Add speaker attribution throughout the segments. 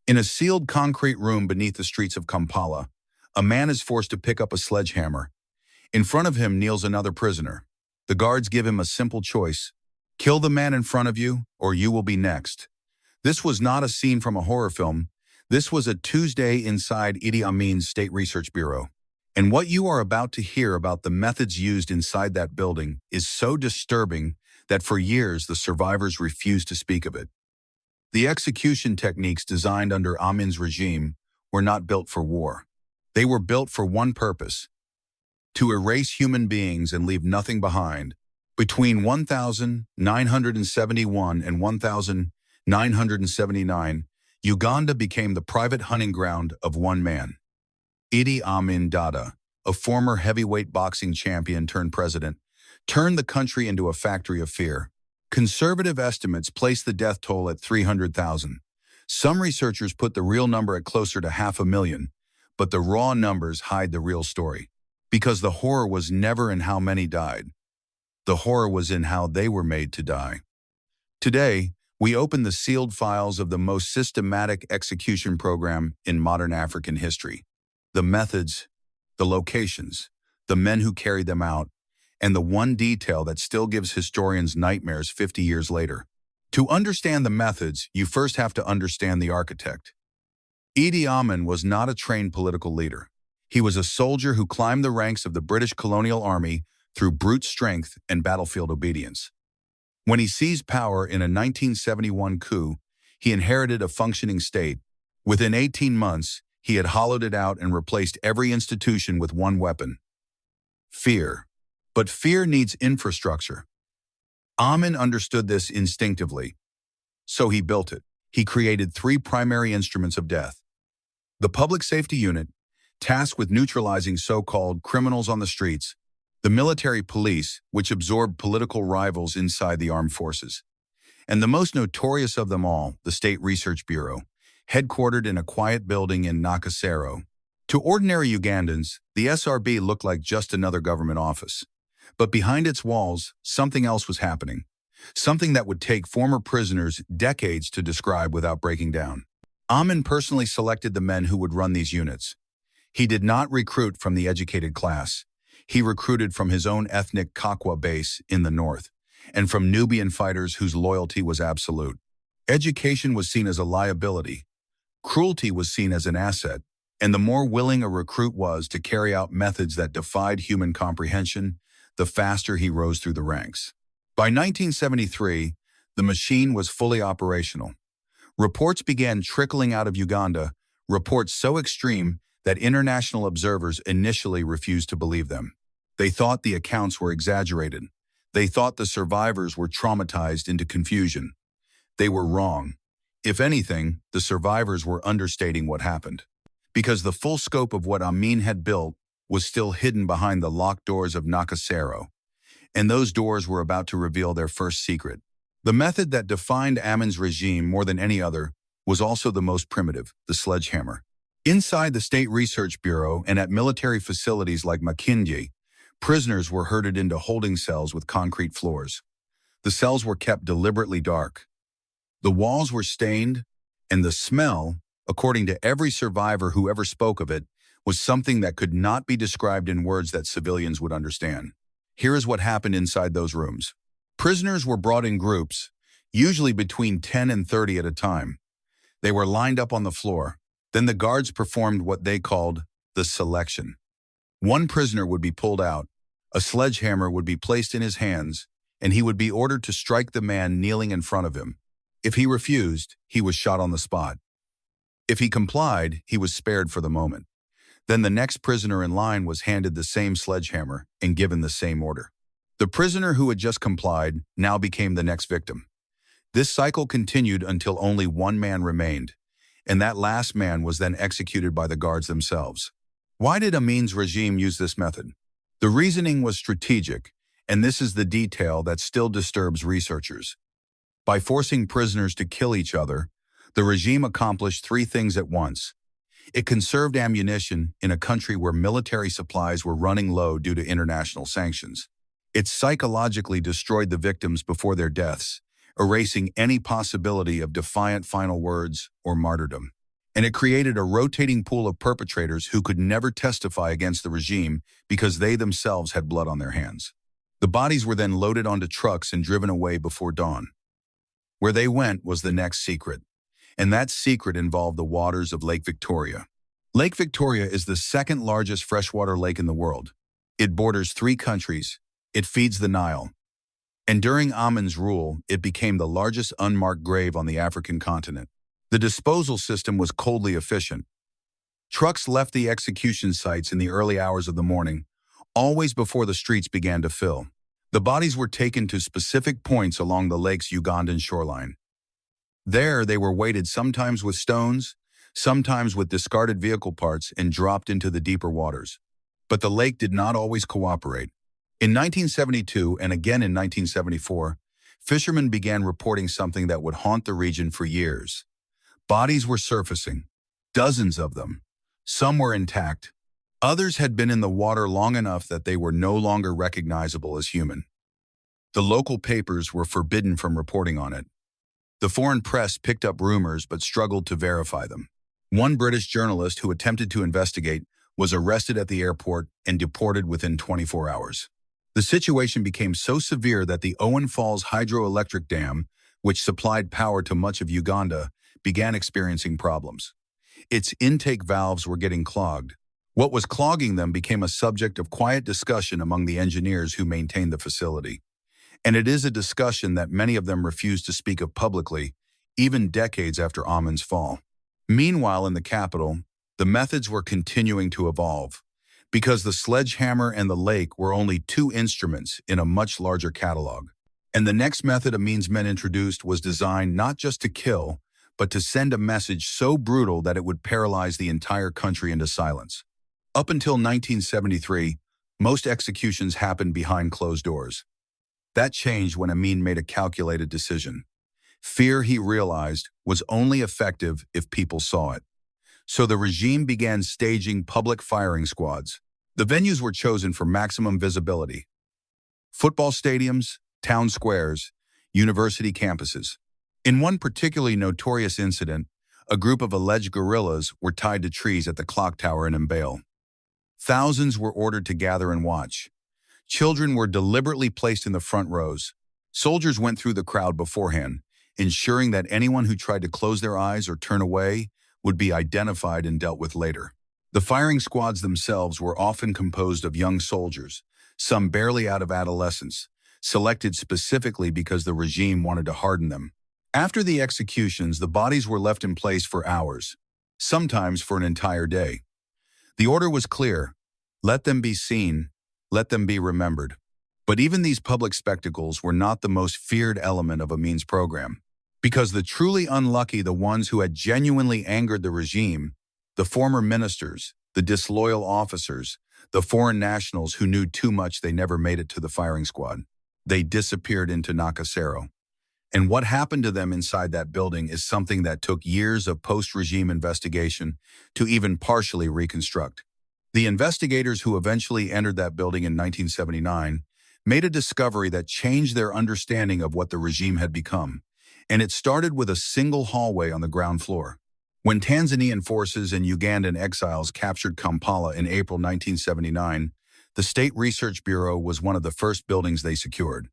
Speaker 1: In a sealed concrete room beneath the streets of Kampala, a man is forced to pick up a sledgehammer. In front of him kneels another prisoner. The guards give him a simple choice: kill the man in front of you, or you will be next. This was not a scene from a horror film. This was a Tuesday inside Idi Amin's State Research Bureau. And what you are about to hear about the methods used inside that building is so disturbing that for years the survivors refused to speak of it. The execution techniques designed under Amin's regime were not built for war. They were built for one purpose: to erase human beings and leave nothing behind. Between 1971 and 1979, Uganda became the private hunting ground of one man. Idi Amin, a former heavyweight boxing champion turned president, turned the country into a factory of fear. Conservative estimates place the death toll at 300,000. Some researchers put the real number at closer to 500,000, but the raw numbers hide the real story. Because the horror was never in how many died. The horror was in how they were made to die. Today, we open the sealed files of the most systematic execution program in modern African history. The methods, the locations, the men who carried them out, and the one detail that still gives historians nightmares 50 years later. To understand the methods, you first have to understand the architect. Idi Amin was not a trained political leader. He was a soldier who climbed the ranks of the British colonial army through brute strength and battlefield obedience. When he seized power in a 1971 coup, he inherited a functioning state. Within 18 months, he had hollowed it out and replaced every institution with one weapon: fear. But fear needs infrastructure. Amin understood this instinctively. So he built it. He created three primary instruments of death: the public safety unit, tasked with neutralizing so-called criminals on the streets; the military police, which absorbed political rivals inside the armed forces; and the most notorious of them all, the State Research Bureau, headquartered in a quiet building in Nakasero. To ordinary Ugandans, the SRB looked like just another government office. But behind its walls, something else was happening. Something that would take former prisoners decades to describe without breaking down. Amin personally selected the men who would run these units. He did not recruit from the educated class. He recruited from his own ethnic Kakwa base in the north, and from Nubian fighters whose loyalty was absolute. Education was seen as a liability. Cruelty was seen as an asset, and the more willing a recruit was to carry out methods that defied human comprehension, the faster he rose through the ranks. By 1973, the machine was fully operational. Reports began trickling out of Uganda, reports so extreme that international observers initially refused to believe them. They thought the accounts were exaggerated. They thought the survivors were traumatized into confusion. They were wrong. If anything, the survivors were understating what happened. Because the full scope of what Amin had built was still hidden behind the locked doors of Nakasero, and those doors were about to reveal their first secret. The method that defined Amin's regime more than any other was also the most primitive: the sledgehammer. Inside the State Research Bureau and at military facilities like Makindye, prisoners were herded into holding cells with concrete floors. The cells were kept deliberately dark. The walls were stained, and the smell, according to every survivor who ever spoke of it, was something that could not be described in words that civilians would understand. Here is what happened inside those rooms. Prisoners were brought in groups, usually between 10 and 30 at a time. They were lined up on the floor. Then the guards performed what they called the selection. One prisoner would be pulled out, a sledgehammer would be placed in his hands, and he would be ordered to strike the man kneeling in front of him. If he refused, he was shot on the spot. If he complied, he was spared for the moment. Then the next prisoner in line was handed the same sledgehammer and given the same order. The prisoner who had just complied now became the next victim. This cycle continued until only one man remained, and that last man was then executed by the guards themselves. Why did Amin's regime use this method? The reasoning was strategic, and this is the detail that still disturbs researchers. By forcing prisoners to kill each other, the regime accomplished three things at once. It conserved ammunition in a country where military supplies were running low due to international sanctions. It psychologically destroyed the victims before their deaths, erasing any possibility of defiant final words or martyrdom. and it created a rotating pool of perpetrators who could never testify against the regime because they themselves had blood on their hands. The bodies were then loaded onto trucks and driven away before dawn. Where they went was the next secret, and that secret involved the waters of Lake Victoria. Lake Victoria is the second largest freshwater lake in the world. It borders 3 countries. It feeds the Nile. And during Amin's rule, it became the largest unmarked grave on the African continent. The disposal system was coldly efficient. Trucks left the execution sites in the early hours of the morning, always before the streets began to fill. The bodies were taken to specific points along the lake's Ugandan shoreline. There, they were weighted sometimes with stones, sometimes with discarded vehicle parts, and dropped into the deeper waters. But the lake did not always cooperate. In 1972 and again in 1974, fishermen began reporting something that would haunt the region for years. Bodies were surfacing, dozens of them. Some were intact. Others had been in the water long enough that they were no longer recognizable as human. The local papers were forbidden from reporting on it. The foreign press picked up rumors but struggled to verify them. One British journalist who attempted to investigate was arrested at the airport and deported within 24 hours. The situation became so severe that the Owen Falls hydroelectric dam, which supplied power to much of Uganda, began experiencing problems. Its intake valves were getting clogged. What was clogging them became a subject of quiet discussion among the engineers who maintained the facility. And it is a discussion that many of them refused to speak of publicly, even decades after Amin's fall. Meanwhile, in the capital, the methods were continuing to evolve, because the sledgehammer and the lake were only 2 instruments in a much larger catalog. And the next method Amin's men introduced was designed not just to kill, but to send a message so brutal that it would paralyze the entire country into silence. Up until 1973, most executions happened behind closed doors. That changed when Amin made a calculated decision. Fear, he realized, was only effective if people saw it. So the regime began staging public firing squads. The venues were chosen for maximum visibility: football stadiums, town squares, university campuses. In one particularly notorious incident, a group of alleged guerrillas were tied to trees at the clock tower in Mbale. Thousands were ordered to gather and watch. Children were deliberately placed in the front rows. Soldiers went through the crowd beforehand, ensuring that anyone who tried to close their eyes or turn away would be identified and dealt with later. The firing squads themselves were often composed of young soldiers, some barely out of adolescence, selected specifically because the regime wanted to harden them. After the executions, the bodies were left in place for hours, sometimes for an entire day. The order was clear: let them be seen, let them be remembered. But even these public spectacles were not the most feared element of Amin's program. Because the truly unlucky, the ones who had genuinely angered the regime, the former ministers, the disloyal officers, the foreign nationals who knew too much, they never made it to the firing squad. They disappeared into Nakasero. And what happened to them inside that building is something that took years of post-regime investigation to even partially reconstruct. The investigators who eventually entered that building in 1979 made a discovery that changed their understanding of what the regime had become. And it started with a single hallway on the ground floor. When Tanzanian forces and Ugandan exiles captured Kampala in April 1979, the State Research Bureau was one of the first buildings they secured.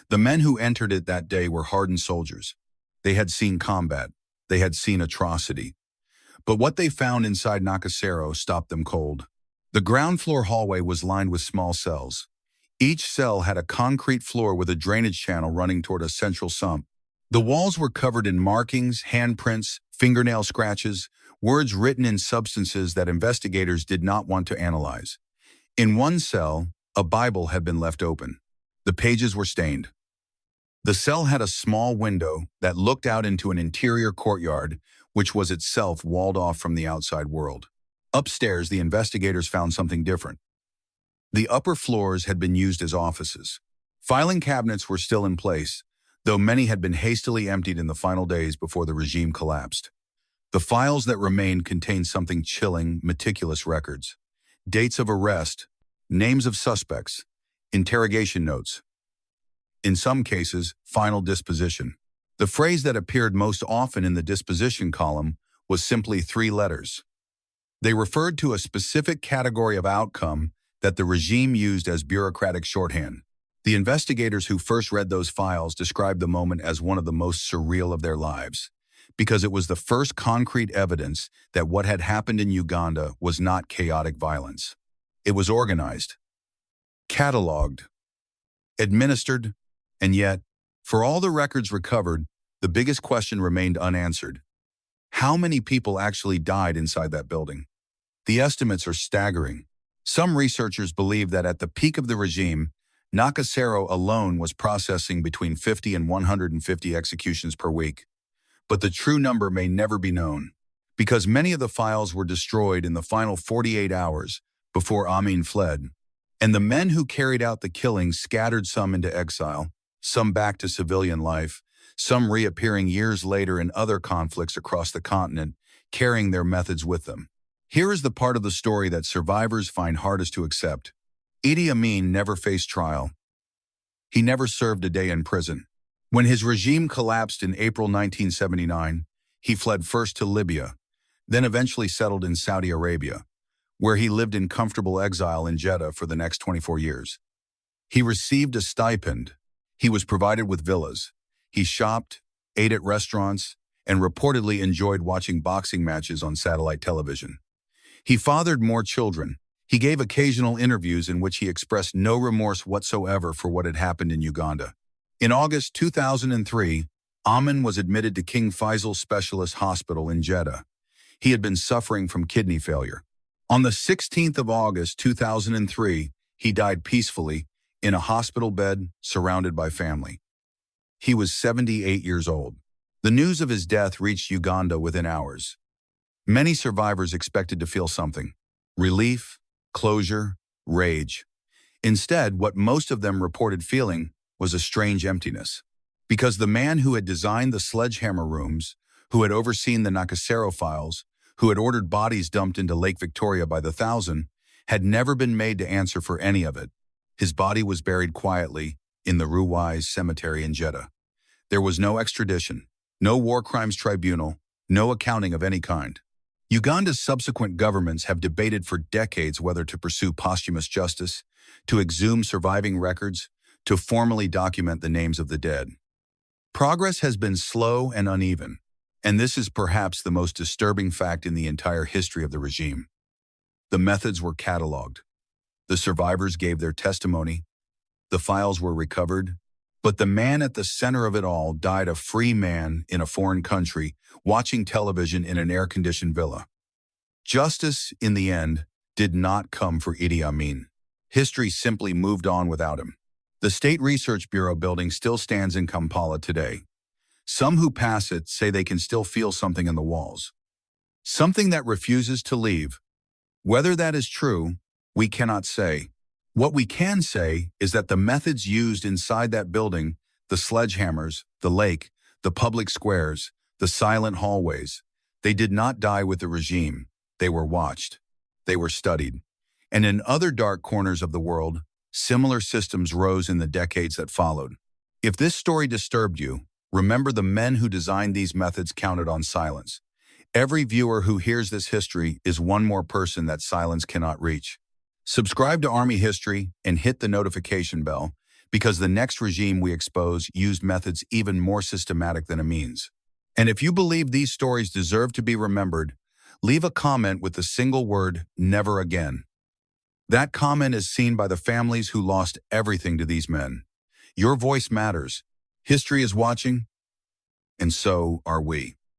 Speaker 1: The men who entered it that day were hardened soldiers. They had seen combat. They had seen atrocity. But what they found inside Nakasero stopped them cold. The ground floor hallway was lined with small cells. Each cell had a concrete floor with a drainage channel running toward a central sump. The walls were covered in markings, handprints, fingernail scratches, words written in substances that investigators did not want to analyze. In one cell, a Bible had been left open. The pages were stained. The cell had a small window that looked out into an interior courtyard, which was itself walled off from the outside world. Upstairs, the investigators found something different. The upper floors had been used as offices. Filing cabinets were still in place, though many had been hastily emptied in the final days before the regime collapsed. The files that remained contained something chilling: meticulous records, dates of arrest, names of suspects, interrogation notes. In some cases, final disposition. The phrase that appeared most often in the disposition column was simply three letters. They referred to a specific category of outcome that the regime used as bureaucratic shorthand. The investigators who first read those files described the moment as one of the most surreal of their lives, because it was the first concrete evidence that what had happened in Uganda was not chaotic violence. It was organized, catalogued, administered, and yet, for all the records recovered, the biggest question remained unanswered. How many people actually died inside that building? The estimates are staggering. Some researchers believe that at the peak of the regime, Nakasero alone was processing between 50 and 150 executions per week. But the true number may never be known, because many of the files were destroyed in the final 48 hours before Amin fled. And the men who carried out the killings scattered some into exile, some back to civilian life, some reappearing years later in other conflicts across the continent, carrying their methods with them. Here is the part of the story that survivors find hardest to accept. Idi Amin never faced trial. He never served a day in prison. When his regime collapsed in April 1979, he fled first to Libya, then eventually settled in Saudi Arabia, where he lived in comfortable exile in Jeddah for the next 24 years. He received a stipend. He was provided with villas. He shopped, ate at restaurants, and reportedly enjoyed watching boxing matches on satellite television. He fathered more children. He gave occasional interviews in which he expressed no remorse whatsoever for what had happened in Uganda. In August 2003, Amin was admitted to King Faisal Specialist Hospital in Jeddah. He had been suffering from kidney failure. On the 16th of August 2003, he died peacefully in a hospital bed surrounded by family. He was 78 years old. The news of his death reached Uganda within hours. Many survivors expected to feel something: relief, closure, rage. Instead, what most of them reported feeling was a strange emptiness. Because the man who had designed the sledgehammer rooms, who had overseen the Nakasero files, who had ordered bodies dumped into Lake Victoria by the thousand, had never been made to answer for any of it. His body was buried quietly in the Ruwais Cemetery in Jeddah. There was no extradition, no war crimes tribunal, no accounting of any kind. Uganda's subsequent governments have debated for decades whether to pursue posthumous justice, to exhume surviving records, to formally document the names of the dead. Progress has been slow and uneven, and this is perhaps the most disturbing fact in the entire history of the regime. The methods were catalogued. The survivors gave their testimony. The files were recovered. But the man at the center of it all died a free man in a foreign country, watching television in an air-conditioned villa. Justice, in the end, did not come for Idi Amin. History simply moved on without him. The State Research Bureau building still stands in Kampala today. Some who pass it say they can still feel something in the walls. Something that refuses to leave. Whether that is true, we cannot say. What we can say is that the methods used inside that building, the sledgehammers, the lake, the public squares, the silent hallways, they did not die with the regime. They were watched. They were studied. And in other dark corners of the world, similar systems rose in the decades that followed. If this story disturbed you, remember the men who designed these methods counted on silence. Every viewer who hears this history is one more person that silence cannot reach. Subscribe to Army History and hit the notification bell, because the next regime we expose used methods even more systematic than Amin's. And if you believe these stories deserve to be remembered, leave a comment with the single word, "Never again." That comment is seen by the families who lost everything to these men. Your voice matters. History is watching, and so are we.